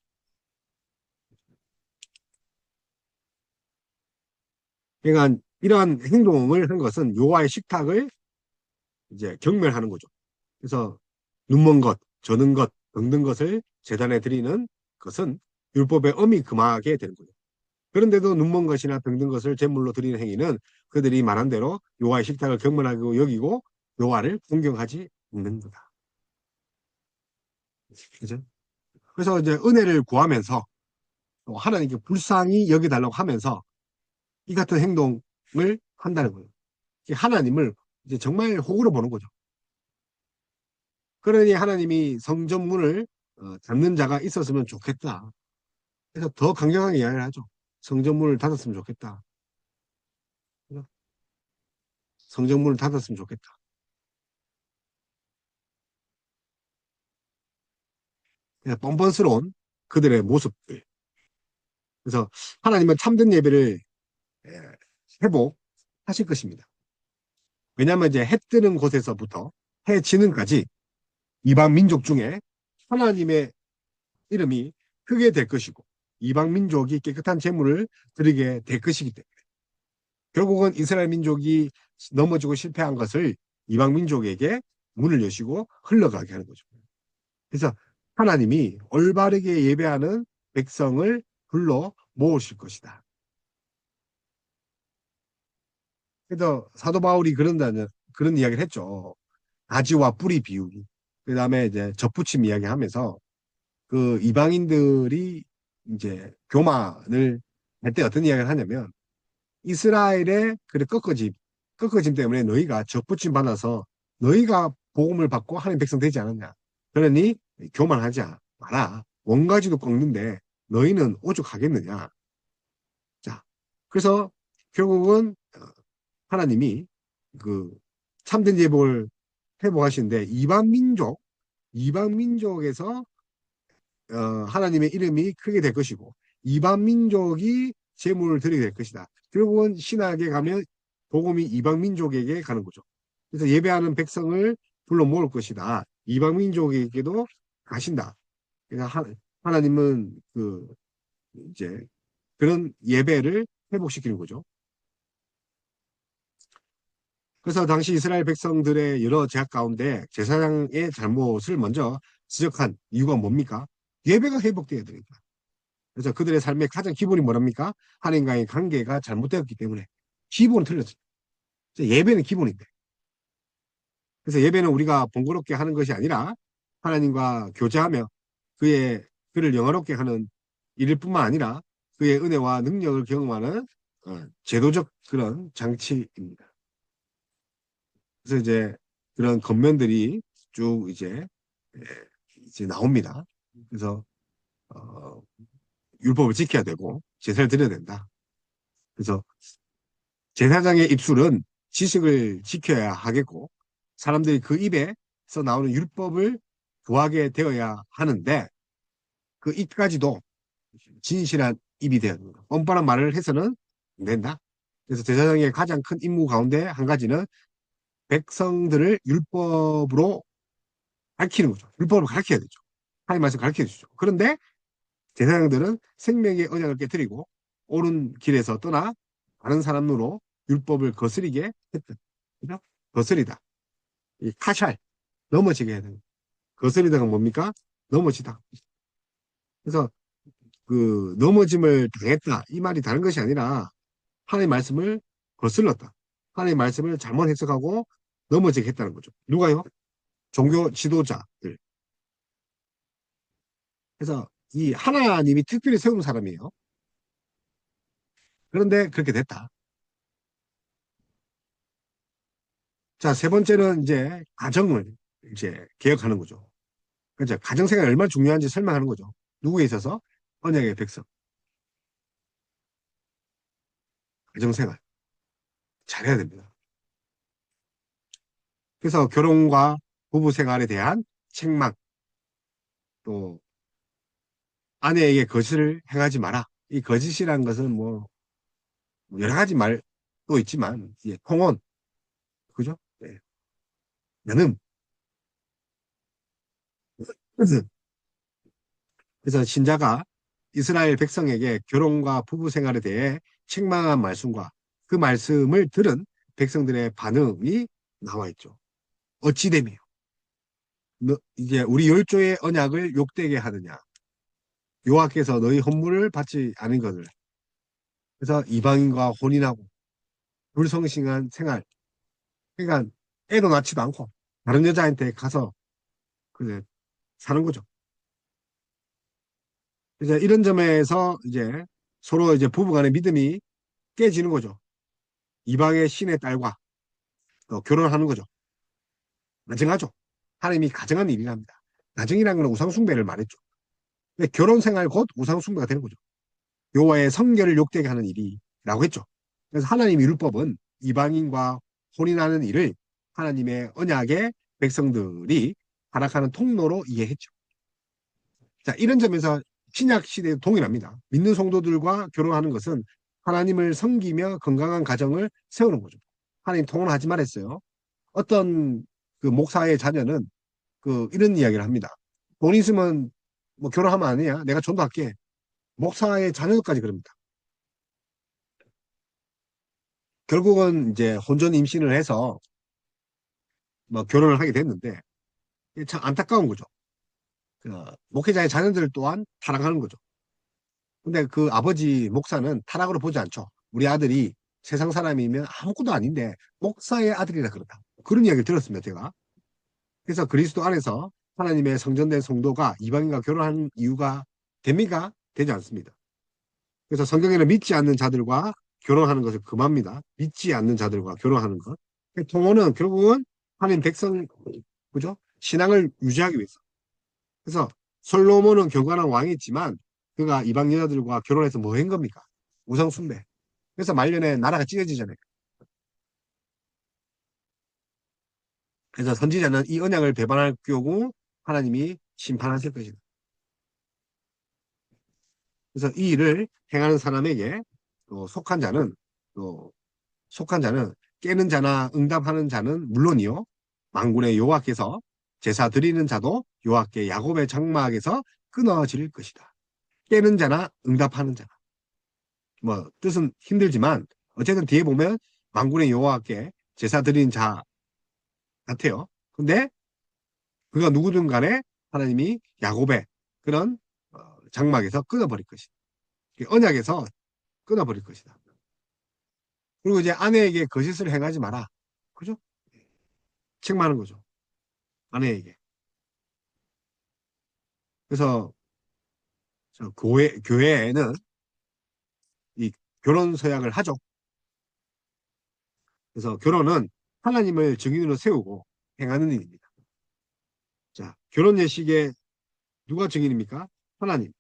그러니까 이러한 행동을 한 것은 요하의 식탁을 이제 경멸하는 거죠. 그래서 눈먼 것, 저는 것 등등 것을 재단에 드리는 것은 율법의 엄히 금하게 되는 거죠. 그런데도 눈먼 것이나 등등 것을 제물로 드리는 행위는 그들이 말한 대로 요하의 식탁을 경멸하고 여기고 요하를 존경하지 않는 거다. 그죠? 그래서 이제 은혜를 구하면서 또 하나님께 불쌍히 여기달라고 하면서 이 같은 행동을 한다는 거예요. 하나님을 이제 정말 호구로 보는 거죠. 그러니 하나님이 성전문을 잡는 자가 있었으면 좋겠다. 그래서 더 강경하게 이야기를 하죠. 성전문을 닫았으면 좋겠다. 성전문을 닫았으면 좋겠다. 그냥 뻔뻔스러운 그들의 모습들. 그래서 하나님은 참된 예배를 예, 회복하실 것입니다. 왜냐하면 이제 해 뜨는 곳에서부터 해 지는까지 이방 민족 중에 하나님의 이름이 크게 될 것이고 이방 민족이 깨끗한 재물을 드리게 될 것이기 때문에 결국은 이스라엘 민족이 넘어지고 실패한 것을 이방 민족에게 문을 여시고 흘러가게 하는 거죠. 그래서 하나님이 올바르게 예배하는 백성을 불러 모으실 것이다. 그래서 사도 바울이 그런 이야기를 했죠. 가지와 뿌리 비우기. 그 다음에 이제 접붙임 이야기 하면서 그 이방인들이 이제 교만을 할 때 어떤 이야기를 하냐면 이스라엘의 그 꺾어짐 때문에 너희가 접붙임 받아서 너희가 복음을 받고 하나님 백성 되지 않았냐. 그러니 교만하지 마라. 원가지도 꺾는데 너희는 오죽하겠느냐. 자, 그래서 결국은 하나님이 그 참된 예복을 회복하시는데 이방 민족에서 하나님의 이름이 크게 될 것이고 이방 민족이 제물을 드리게 될 것이다. 결국은 신학에 가면 복음이 이방 민족에게 가는 거죠. 그래서 예배하는 백성을 불러 모을 것이다. 이방 민족에게도 가신다. 그래서 하나님은 이제 그런 예배를 회복시키는 거죠. 그래서 당시 이스라엘 백성들의 여러 제약 가운데 제사장의 잘못을 먼저 지적한 이유가 뭡니까? 예배가 회복돼야 되니까. 그래서 그들의 삶의 가장 기본이 뭐랍니까? 하나님과의 관계가 잘못되었기 때문에 기본은 틀렸어요. 예배는 기본인데. 그래서 예배는 우리가 번거롭게 하는 것이 아니라 하나님과 교제하며 그를 영화롭게 하는 일일 뿐만 아니라 그의 은혜와 능력을 경험하는 제도적 그런 장치입니다. 그래서 이제 그런 겉면들이 쭉 예, 이제 나옵니다. 그래서 어, 율법을 지켜야 되고 제사를 드려야 된다. 그래서 제사장의 입술은 지식을 지켜야 하겠고 사람들이 그 입에서 나오는 율법을 구하게 되어야 하는데 그 입까지도 진실한 입이 되어야 됩니다. 뻔뻔한 말을 해서는 안 된다. 그래서 제사장의 가장 큰 임무 가운데 한 가지는 백성들을 율법으로 가르치는 거죠. 율법을 가르쳐야 되죠. 하나님 말씀 가르쳐 주죠. 그런데 제사장들은 생명의 언약을 깨뜨리고 옳은 길에서 떠나 다른 사람으로 율법을 거스리게 했다. 그죠? 거스리다. 이 카샬, 넘어지게 해야 됩니다. 거스리다가 뭡니까? 넘어지다. 그래서 그 넘어짐을 당했다. 이 말이 다른 것이 아니라 하나님의 말씀을 거슬렀다. 하나님의 말씀을 잘못 해석하고 넘어지게 했다는 거죠. 누가요? 종교 지도자들. 그래서 이 하나님이 특별히 세운 사람이에요. 그런데 그렇게 됐다. 자, 세 번째는 이제 가정을 이제 개혁하는 거죠. 그죠? 가정생활이 얼마나 중요한지 설명하는 거죠. 누구에 있어서? 언약의 백성. 가정생활. 잘해야 됩니다. 그래서 결혼과 부부생활에 대한 책망, 또 아내에게 거짓을 행하지 마라. 이 거짓이라는 것은 뭐 여러 가지 말도 있지만, 예, 통언, 그죠? 네. 연음. 그래서 신자가 이스라엘 백성에게 결혼과 부부 생활에 대해 책망한 말씀과 그 말씀을 들은 백성들의 반응이 나와 있죠. 어찌되며 이제 우리 열조의 언약을 욕되게 하느냐. 여호와께서 너희 헌물을 받지 않은 것을. 그래서 이방인과 혼인하고 불성실한 생활. 그러니까 애도 낳지도 않고 다른 여자한테 가서 그 사는 거죠. 이제 이런 점에서 이제 서로 이제 부부간의 믿음이 깨지는 거죠. 이방의 신의 딸과 결혼하는 거죠. 가정하죠. 하나님이 가정한 일이랍니다. 가정이라는 건 우상숭배를 말했죠. 근데 결혼 생활 곧 우상숭배가 되는 거죠. 여호와의 성결을 욕되게 하는 일이라고 했죠. 그래서 하나님의 율법은 이방인과 혼인하는 일을 하나님의 언약의 백성들이 타락하는 통로로 이해했죠. 자, 이런 점에서 신약 시대에 동일합니다. 믿는 성도들과 결혼하는 것은 하나님을 섬기며 건강한 가정을 세우는 거죠. 하나님 통혼하지 말했어요. 어떤 그 목사의 자녀는 이런 이야기를 합니다. 돈 있으면 뭐 결혼하면 안 해야 내가 전도할게. 목사의 자녀까지 그럽니다. 결국은 이제 혼전 임신을 해서 뭐 결혼을 하게 됐는데 이게 참 안타까운 거죠. 목회자의 자녀들 또한 타락하는 거죠. 근데 그 아버지 목사는 타락으로 보지 않죠. 우리 아들이 세상 사람이면 아무것도 아닌데 목사의 아들이라 그렇다. 그런 이야기를 들었습니다, 제가. 그래서 그리스도 안에서 하나님의 성전된 성도가 이방인과 결혼하는 이유가 됩니까? 되지 않습니다. 그래서 성경에는 믿지 않는 자들과 결혼하는 것을 금합니다. 믿지 않는 자들과 결혼하는 것. 통혼은 결국은 하나님 백성, 그죠? 신앙을 유지하기 위해서. 그래서 솔로몬은 경건한 왕이었지만 그가 이방 여자들과 결혼해서 뭐 한 겁니까? 우상숭배. 그래서 말년에 나라가 찢어지잖아요. 그래서 선지자는 이 언약을 배반할 경우 하나님이 심판하실 것이다. 그래서 이 일을 행하는 사람에게 또 속한 자는 깨는 자나 응답하는 자는 물론이요 만군의 여호와께서 제사 드리는 자도 여호와께 야곱의 장막에서 끊어질 것이다. 깨는 자나 응답하는 자. 뭐 뜻은 힘들지만 어쨌든 뒤에 보면 만군의 여호와께 제사 드리는 자 같아요. 근데 그가 누구든 간에 하나님이 야곱의 그런 장막에서 끊어버릴 것이다. 언약에서 끊어버릴 것이다. 그리고 이제 아내에게 거짓을 행하지 마라. 그죠? 책망하는 거죠. 아내에게. 그래서 교회에는 이 결혼 서약을 하죠. 그래서 결혼은 하나님을 증인으로 세우고 행하는 일입니다. 자, 결혼 예식에 누가 증인입니까? 하나님.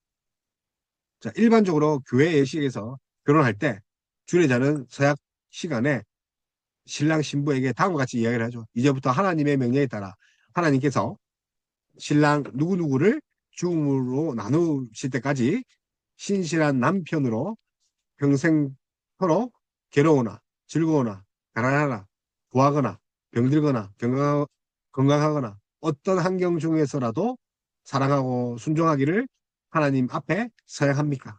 자, 일반적으로 교회 예식에서 결혼할 때 주례자는 서약 시간에 신랑 신부에게 다음과 같이 이야기를 하죠. 이제부터 하나님의 명령에 따라 하나님께서 신랑 누구누구를 죽음으로 나누실 때까지 신실한 남편으로 평생 서로 괴로우나 즐거우나 가난하나 부하거나 병들거나 건강하거나 어떤 환경 중에서라도 사랑하고 순종하기를 하나님 앞에 서약합니까?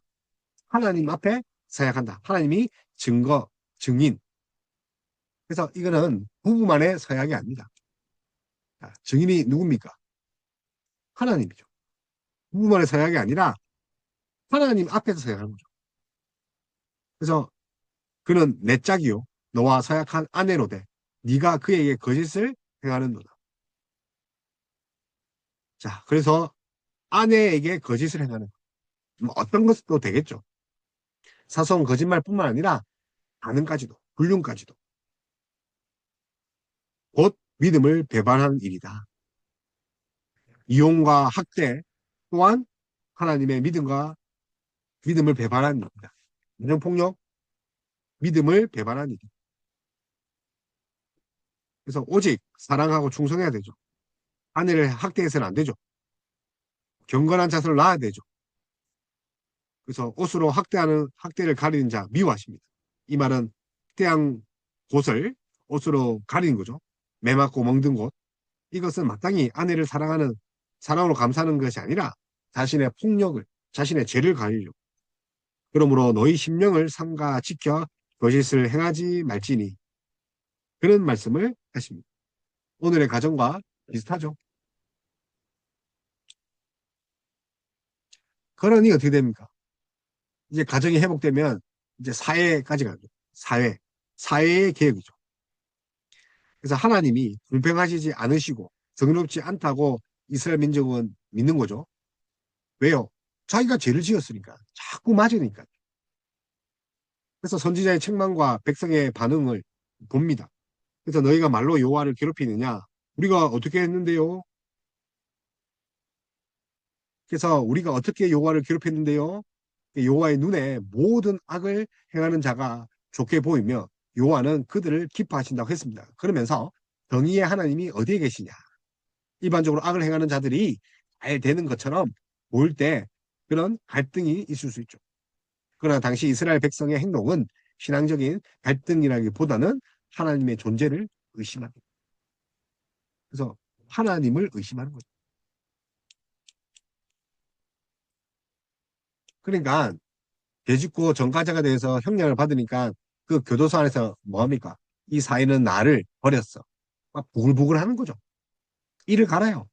하나님 앞에 서약한다. 하나님이 증거, 증인. 그래서 이거는 부부만의 서약이 아닙니다. 증인이 누굽니까? 하나님이죠. 부부만의 서약이 아니라 하나님 앞에서 서약하는 거죠. 그래서 그는 내 짝이요 너와 서약한 아내로 돼 네가 그에게 거짓을 행하는도다. 자, 그래서 아내에게 거짓을 행하는 뭐 어떤 것도 되겠죠. 사소한 거짓말뿐만 아니라 가능까지도 불륜까지도 곧 믿음을 배반하는 일이다. 이용과 학대 또한 하나님의 믿음을 배반하는 일입니다. 가정폭력, 믿음을 배반하는 일입니다. 그래서 오직 사랑하고 충성해야 되죠. 아내를 학대해서는 안 되죠. 경건한 자세를 낳아야 되죠. 그래서 옷으로 학대를 가리는 자 미워하십니다. 이 말은 학대한 곳을 옷으로 가리는 거죠. 매 맞고 멍든 곳. 이것은 마땅히 아내를 사랑하는 사랑으로 감사하는 것이 아니라 자신의 폭력을, 자신의 죄를 가리려고. 그러므로 너희 심령을 삼가 지켜 거짓을 행하지 말지니 그런 말씀을 하십니다. 오늘의 가정과 비슷하죠. 그러니 어떻게 됩니까? 이제 가정이 회복되면 이제 사회까지 가죠. 사회의 개혁이죠. 그래서 하나님이 공평하시지 않으시고 정의롭지 않다고 이스라엘 민족은 믿는 거죠. 왜요? 자기가 죄를 지었으니까. 자꾸 맞으니까. 그래서 선지자의 책망과 백성의 반응을 봅니다. 그래서 너희가 말로 여호와를 괴롭히느냐? 우리가 어떻게 했는데요? 그래서 우리가 어떻게 여호와를 괴롭혔는데요? 여호와의 눈에 모든 악을 행하는 자가 좋게 보이며 여호와는 그들을 기뻐하신다고 했습니다. 그러면서 정의의 하나님이 어디에 계시냐? 일반적으로 악을 행하는 자들이 잘 되는 것처럼 보일 때 그런 갈등이 있을 수 있죠. 그러나 당시 이스라엘 백성의 행동은 신앙적인 갈등이라기보다는 하나님의 존재를 의심합니다. 그래서 하나님을 의심하는 거죠. 그러니까 돼지고 전과자가 돼서 형량을 받으니까 그 교도소 안에서 뭐합니까? 이 사회는 나를 버렸어. 막 부글부글 하는 거죠. 이를 갈아요.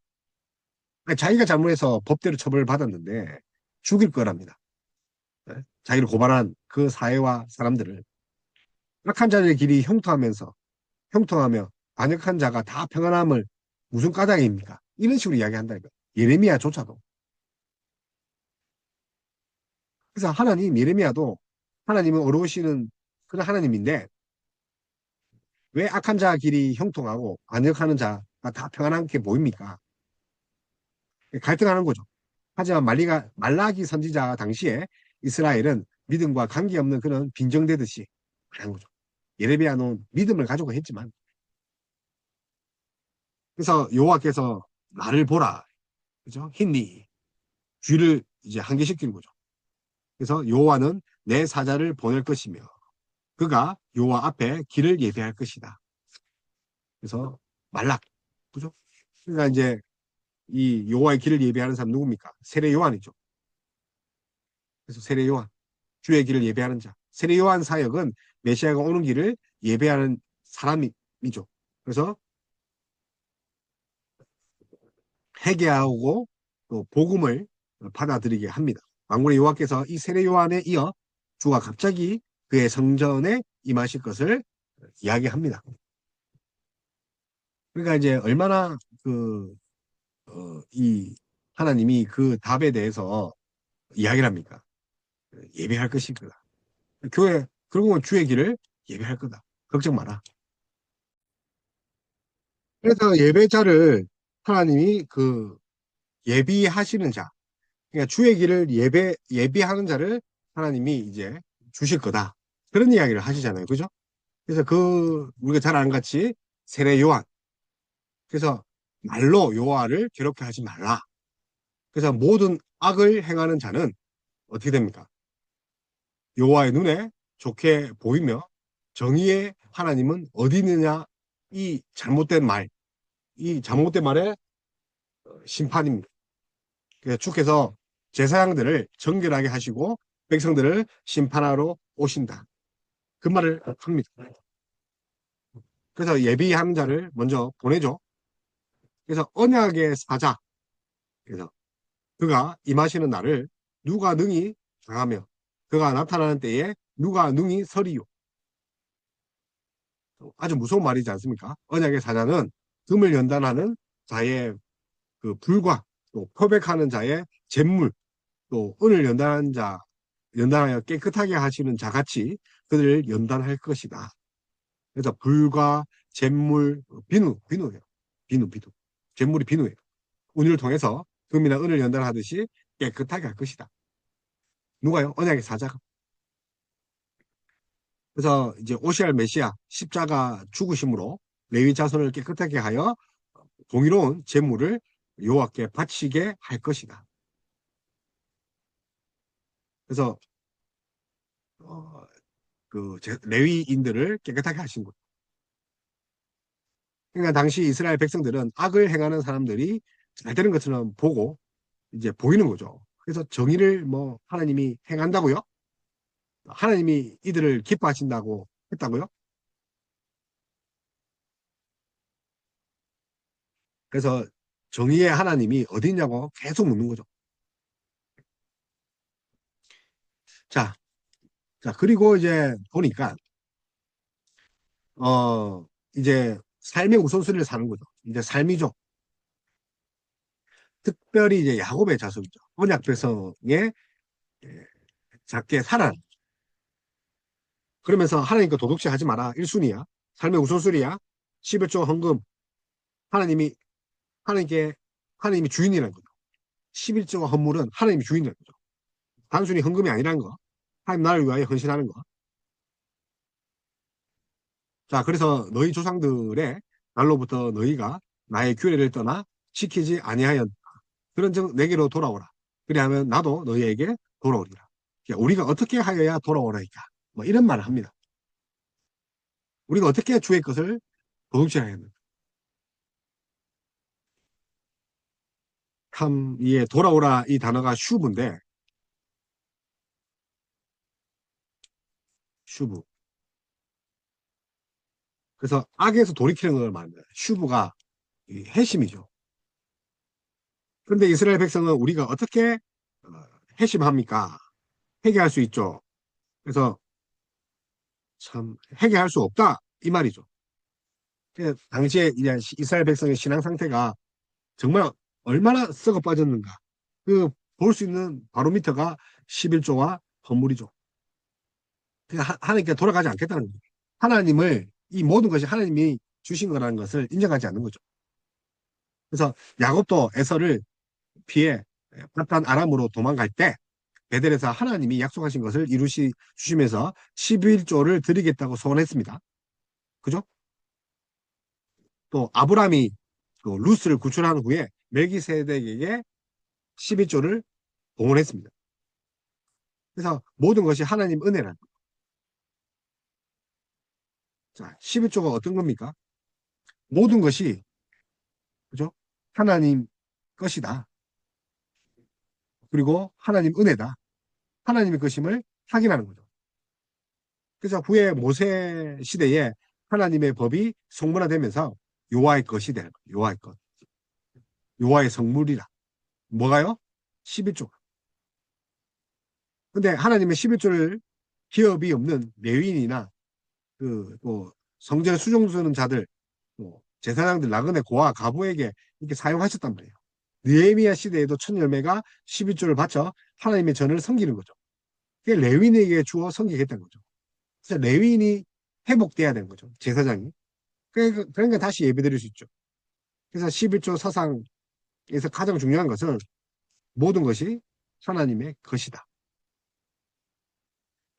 그러니까 자기가 잘못해서 법대로 처벌을 받았는데 죽일 거랍니다. 네? 자기를 고발한 그 사회와 사람들을 악한 자들의 길이 형통하며 반역한 자가 다 평안함을 무슨 까닭입니까? 이런 식으로 이야기한다니까. 예레미야조차도. 그래서 예레미야도 하나님은 어려우시는 그런 하나님인데 왜 악한 자 길이 형통하고 반역하는 자가 다 평안하게 보입니까? 갈등하는 거죠. 하지만 말라기 선지자 당시에 이스라엘은 믿음과 관계없는 그런 빈정대듯이 하는 거죠. 예레미야는 믿음을 가지고 했지만 그래서 여호와께서 나를 보라. 그죠? 흰니 귀를 이제 한계시키는 거죠. 그래서 여호와는 내 사자를 보낼 것이며 그가 여호와 앞에 길을 예비할 것이다. 그래서 말락. 그죠? 그러니까 이제 이 여호와의 길을 예비하는 사람 누굽니까? 세례 요한이죠. 그래서 세례 요한, 주의 길을 예배하는 자. 세례 요한 사역은 메시아가 오는 길을 예배하는 사람이죠. 그래서 회개하고 또 복음을 받아들이게 합니다. 만군의 여호와께서 이 세례 요한에 이어 주가 갑자기 그의 성전에 임하실 것을 이야기합니다. 그러니까 이제 얼마나 이 하나님이 그 답에 대해서 이야기를 합니까? 예배할 것일 거다. 교회, 그리고 주의 길을 예배할 거다. 걱정 마라. 그래서 예배자를 하나님이 그 예비하시는 자, 그러니까 주의 길을 예비하는 자를 하나님이 이제 주실 거다. 그런 이야기를 하시잖아요. 그죠? 그래서 우리가 잘 아는 같이 세례 요한. 그래서 말로 여호와를 괴롭게 하지 말라. 그래서 모든 악을 행하는 자는 어떻게 됩니까? 여호와의 눈에 좋게 보이며 정의의 하나님은 어디 있느냐? 이 잘못된 말의 심판입니다. 그래서 주께서 제사장들을 정결하게 하시고 백성들을 심판하러 오신다. 그 말을 합니다. 그래서 예비한 자를 먼저 보내죠. 그래서 언약의 사자, 그래서 그가 임하시는 날을 누가 능히 당하며 그가 나타나는 때에 누가 능히 서리요. 아주 무서운 말이지 않습니까? 언약의 사자는 금을 연단하는 자의 그 불과 또 표백하는 자의 잿물 또 은을 연단하여 깨끗하게 하시는 자같이 그들을 연단할 것이다. 그래서 불과 잿물, 비누예요. 비누. 잿물이 비누예요. 운을 통해서 금이나 은을 연단하듯이 깨끗하게 할 것이다. 누가요? 언약의 사자가. 그래서 이제 오시알 메시아 십자가 죽으심으로 레위 자손을 깨끗하게 하여 공의로운 제물을 여호와께 바치게 할 것이다. 그래서 어, 레위인들을 깨끗하게 하신 거예요. 그러니까 당시 이스라엘 백성들은 악을 행하는 사람들이 잘 되는 것처럼 보고 이제 보이는 거죠. 그래서 정의를 뭐 하나님이 행한다고요? 하나님이 이들을 기뻐하신다고 했다고요? 그래서 정의의 하나님이 어디 있냐고 계속 묻는 거죠. 자, 그리고 이제 보니까 어 이제 삶의 우선순위를 사는 거죠. 이제 삶이죠. 특별히 이제 야곱의 자손이죠. 언약 백성의 작게 살아. 그러면서 하나님과 도덕시 하지 마라. 1순위야. 삶의 우선순위야. 11조 헌금. 하나님이 하나님께 하나님이 주인이라는 거죠. 11조와 헌물은 하나님이 주인이라는 거죠. 단순히 헌금이 아니라는 거. 하나님 나를 위하여 헌신하는 거. 자, 그래서 너희 조상들의 날로부터 너희가 나의 규례를 떠나 지키지 아니하였다. 그런즉 내게로 돌아오라. 그리하면 나도 너희에게 돌아오리라. 그러니까 우리가 어떻게 하여야 돌아오라니까. 뭐 이런 말을 합니다. 우리가 어떻게 주의 것을 도둑질하겠는가. 참, 이에 돌아오라 이 단어가 슈브인데, 슈브. 그래서 악에서 돌이키는 걸 말합니다. 슈브가 회심이죠. 그런데 이스라엘 백성은 우리가 어떻게 어, 회심합니까? 회개할 수 있죠. 그래서 참 회개할 수 없다 이 말이죠. 당시에 이제 이스라엘 백성의 신앙 상태가 정말 얼마나 썩어 빠졌는가. 그 볼 수 있는 바로미터가 11조와 건물이죠. 그러니까 하나님께 돌아가지 않겠다는 거죠. 하나님을 이 모든 것이 하나님이 주신 거라는 것을 인정하지 않는 거죠. 그래서 야곱도 에서를 피해 파단 아람으로 도망갈 때 베델에서 하나님이 약속하신 것을 주시면서 11조를 드리겠다고 소원했습니다. 그죠? 또 아브라함이 또 루스를 구출한 후에 멜기세덱에게 12조를 봉헌했습니다. 그래서 모든 것이 하나님 은혜란 거예요. 자, 11조가 어떤 겁니까? 모든 것이 그죠? 하나님 것이다. 그리고 하나님 은혜다. 하나님의 것임을 확인하는 거죠. 그래서 후에 모세 시대에 하나님의 법이 성문화되면서 요하의 것이 되는 거예요. 요하의 것. 요하의 성물이라. 뭐가요? 11조. 근데 하나님의 11조를 기업이 없는 레위인이나 또 성전에 수종 쓰는 자들, 뭐 제사장들, 나그네, 고아, 가부에게 이렇게 사용하셨단 말이에요. 느헤미야 시대에도 첫 열매가 11조를 바쳐 하나님의 전을 섬기는 거죠. 그게 레위인에게 주어 섬기겠다는 거죠. 그래서 레위인이 회복돼야 되는 거죠. 제사장이. 그러니까 다시 예배드릴 수 있죠. 그래서 11조 사상에서 가장 중요한 것은 모든 것이 하나님의 것이다.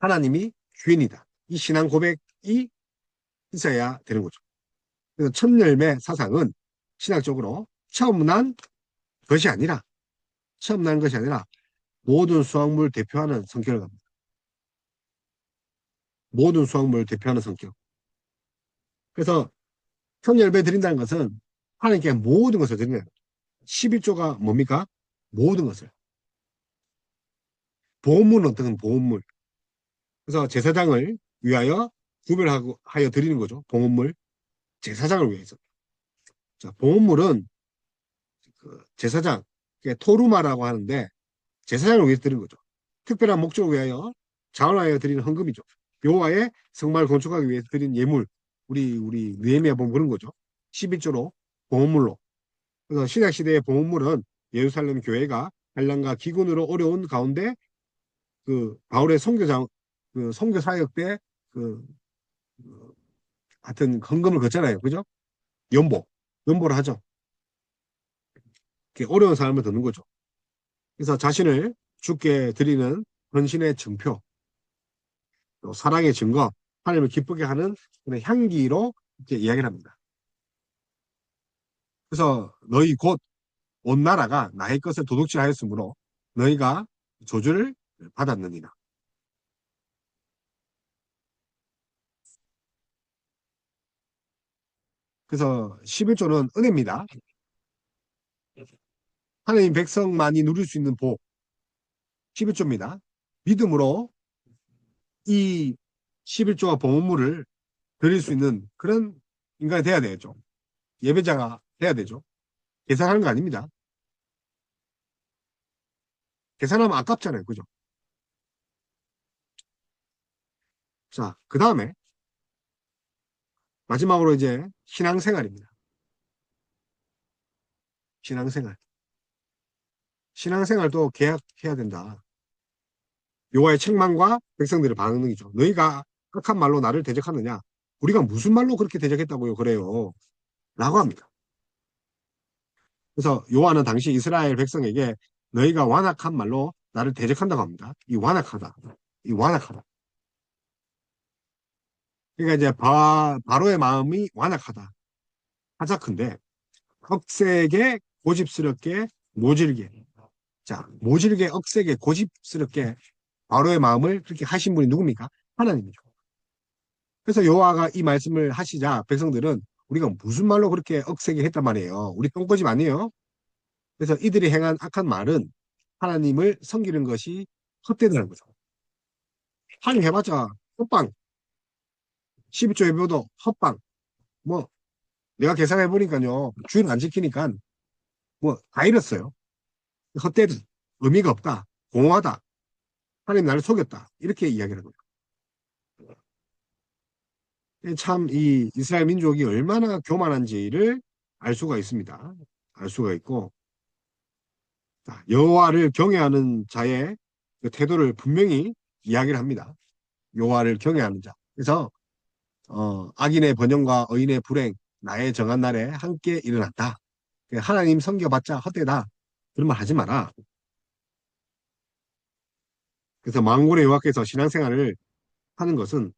하나님이 주인이다. 이 신앙 고백이 있어야 되는 거죠. 그래서 첫 열매 사상은 신학적으로 처음 난 것이 아니라 모든 수확물 대표하는 성격을 갖습니다. 모든 수확물 대표하는 성격. 그래서 첫 열매 드린다는 것은 하나님께 모든 것을 드리는 거예요. 11조가 뭡니까? 모든 것을. 보험물은 어떤 건 보험물. 그래서 제사장을 위하여 구별하고 하여 드리는 거죠. 보험물. 제사장을 위해서. 자, 보험물은 그 제사장, 토루마라고 하는데 제사장을 위해서 드리는 거죠. 특별한 목적을 위하여 자원하여 드리는 헌금이죠. 여호와의 성막을 건축하기 위해서 드린 예물. 우리 느헤미야 보면 그런 거죠. 11조로 보험물로. 그래서 신약 시대의 보험물은 예루살렘 교회가 한란과 기근으로 어려운 가운데 바울의 선교장 선교 사역 때 그, 하여튼 헌금을 걷잖아요. 그죠? 연보. 연보를 하죠. 어려운 삶을 듣는 거죠. 그래서 자신을 주께 드리는 헌신의 증표, 또 사랑의 증거, 하나님을 기쁘게 하는 그런 향기로 이렇게 이야기를 합니다. 그래서 너희 곧 온 나라가 나의 것을 도둑질하였으므로 너희가 저주를 받았느니라. 그래서 11조는 은혜입니다. 하나님 백성만이 누릴 수 있는 복, 11조입니다. 믿음으로 이 11조와 봉헌물을 드릴 수 있는 그런 인간이 돼야 되겠죠. 예배자가 돼야 되죠. 계산하는 거 아닙니다. 계산하면 아깝잖아요. 그죠? 자, 그 다음에 마지막으로 이제 신앙생활입니다. 신앙생활. 신앙생활도 계약해야 된다. 여호와의 책망과 백성들의 반응이죠. 너희가 악한 말로 나를 대적하느냐? 우리가 무슨 말로 그렇게 대적했다고요? 그래요. 라고 합니다. 그래서 요한은 당시 이스라엘 백성에게 너희가 완악한 말로 나를 대적한다고 합니다. 이 완악하다. 이 완악하다. 그러니까 이제 바로의 마음이 완악하다. 하자큰데 억세게 고집스럽게 모질게. 자, 모질게 억세게 고집스럽게 바로의 마음을 그렇게 하신 분이 누굽니까? 하나님이죠. 그래서 여호와가 이 말씀을 하시자 백성들은 우리가 무슨 말로 그렇게 억세게 했단 말이에요. 우리 똥꼬집 아니에요. 그래서 이들이 행한 악한 말은 하나님을 섬기는 것이 헛되다는 거죠. 하나님 해봤자 헛방. 12조 예배도 헛방. 뭐 내가 계산해 보니까요. 주인 안 지키니까 뭐 다 잃었어요. 헛되다. 의미가 없다. 공허하다. 하나님 나를 속였다. 이렇게 이야기하는 거예요. 참 이 이스라엘 민족이 얼마나 교만한지를 알 수가 있습니다. 알 수가 있고 여호와를 경외하는 자의 그 태도를 분명히 이야기를 합니다. 여호와를 경외하는 자. 그래서 악인의 번영과 의인의 불행 나의 정한 날에 함께 일어났다. 하나님 섬겨봤자 헛되다. 그런 말 하지 마라. 그래서 만군의 여호와께서 신앙생활을 하는 것은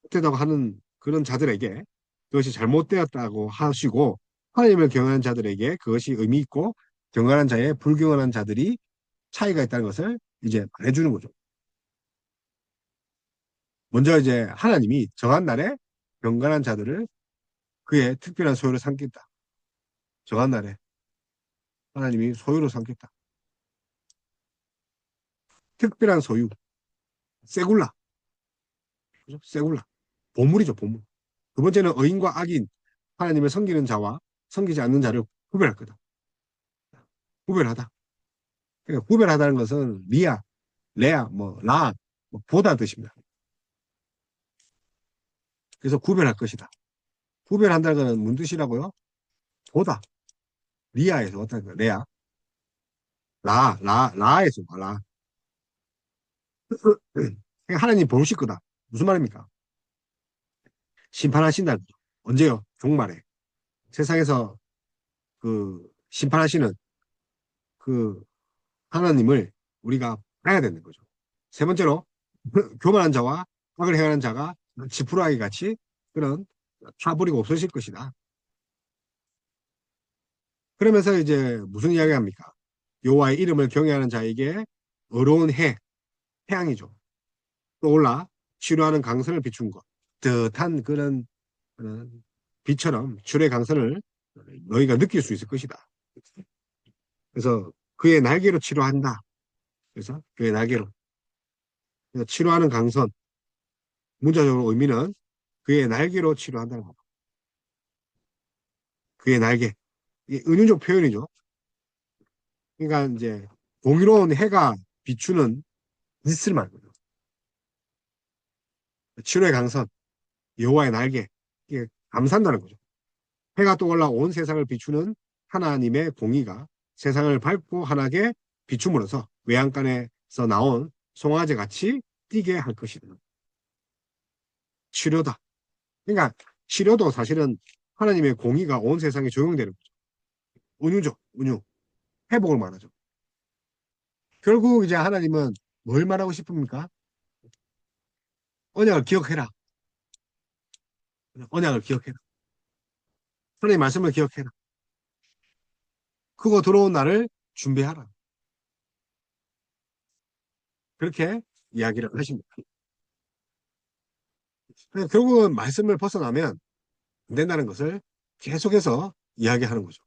헛되다고 하는 그런 자들에게 그것이 잘못되었다고 하시고 하나님을 경외하는 자들에게 그것이 의미 있고 경건한 자에 불경건한 자들이 차이가 있다는 것을 이제 말해주는 거죠. 먼저 이제 하나님이 정한 날에 경건한 자들을 그의 특별한 소유로 삼겠다. 정한 날에 하나님이 소유로 삼겠다. 특별한 소유. 세굴라. 그죠? 세굴라. 보물이죠, 보물. 두 번째는 의인과 악인, 하나님을 섬기는 자와 섬기지 않는 자를 구별할 거다. 구별하다. 그러니까 구별하다는 것은 리아, 레아, 뭐, 라, 뭐 보다 뜻입니다. 그래서 구별할 것이다. 구별한다는 것은 무슨 뜻이라고요? 보다. 리아에서 왔다는 거예요. 레아. 라에서 와, 라. 그러니까 하나님 보실 거다. 무슨 말입니까? 심판하신다는 거죠. 언제요? 종말에. 세상에서 그 심판하시는 그 하나님을 우리가 봐야 되는 거죠. 세 번째로 교만한 자와 악을 행하는 자가 지푸라기 같이 그런 타버리고 없어질 것이다. 그러면서 이제 무슨 이야기합니까? 여호와의 이름을 경외하는 자에게 어려운 해양이죠. 떠올라 치료하는 강선을 비춘 것. 뜻한 그런 빛처럼 주의 강선을 너희가 느낄 수 있을 것이다. 그래서 그의 날개로 치료한다. 그래서 그의 날개로. 그래서 치료하는 강선. 문자적으로 의미는 그의 날개로 치료한다는 겁니다. 그의 날개. 이게 은유적 표현이죠. 그러니까 이제 공의로운 해가 비추는 빛을 말고요. 치료의 강선, 여호와의 날개. 이게 감산다는 거죠. 해가 떠올라 온 세상을 비추는 하나님의 공의가 세상을 밝고 환하게 비춤으로써 외양간에서 나온 송아지 같이 뛰게 할 것이다. 치료다. 그러니까 치료도 사실은 하나님의 공의가 온 세상에 적용되는 거죠. 은유죠. 은유. 회복을 말하죠. 결국 이제 하나님은 뭘 말하고 싶습니까? 언약을 기억해라. 언약을 기억해라. 하나님의 말씀을 기억해라. 그거 들어온 날을 준비하라. 그렇게 이야기를 하십니다. 결국은 말씀을 벗어나면 안 된다는 것을 계속해서 이야기하는 거죠.